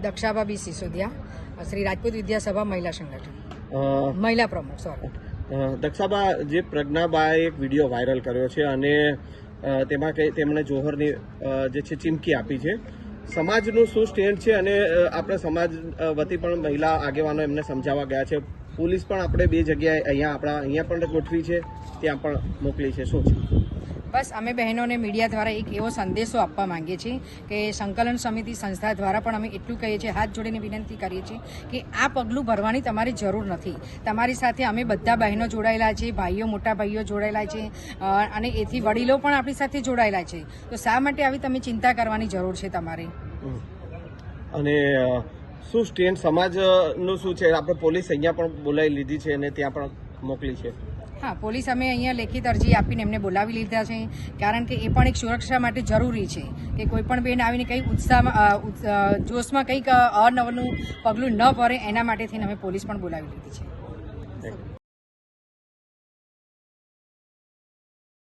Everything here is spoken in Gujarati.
દક્ષાબા બી સિસોદિયા, શ્રી રાજપૂત વિદ્યાસભા મહિલા સંગઠન, મહિલા પ્રમુખ. સોરી દક્ષાબા, જે પ્રજ્ઞાબાએ એક વિડીયો વાયરલ કર્યો છે અને તેમાં તેમણે જોહરની જે છે ચીમકી આપી છે, સમાજનું શું સ્ટેન્ડ છે અને આપણે સમાજ વતી પણ મહિલા આગેવાનો એમને સમજાવવા ગયા છે. પોલીસ પણ આપણે બે જગ્યાએ અહીંયા પણ ગોઠવી છે, ત્યાં પણ મોકલી છે. શું છે? બસ અમે બહેનોને મીડિયા દ્વારા એક એવો સંદેશો આપવા માંગીએ છીએ કે સંકલન સમિતિ સંસ્થા દ્વારા પણ અમે એટલું કહીએ છીએ, હાથ જોડીને વિનંતી કરીએ છીએ કે આ પગલું ભરવાની તમારી જરૂર નથી. તમારી સાથે અમે બધા બહેનો જોડાયેલા છે, ભાઈઓ, મોટા ભાઈઓ જોડાયેલા છે અને એથી વડીલો પણ આપણી સાથે જોડાયેલા છે. તો શા માટે આવી તમે ચિંતા કરવાની જરૂર છે તમારે? અને શું સ્ટેન્ડ સમાજનું શું છે? આપણે પોલીસ અહીંયા પણ બોલાવી લીધી છે અને ત્યાં પણ મોકલી છે. હા, પોલીસ અમે અહીંયા લેખિત અરજી આપીને એમને બોલાવી લીધા છે, કારણ કે એ પણ એક સુરક્ષા માટે જરૂરી છે કે કોઈ પણ બેન આવીને કંઈક ઉત્સાહમાં જોશમાં કંઈક અનવનું પગલું ન ભરે, એના માટે થઈને અમે પોલીસ પણ બોલાવી લીધી છે.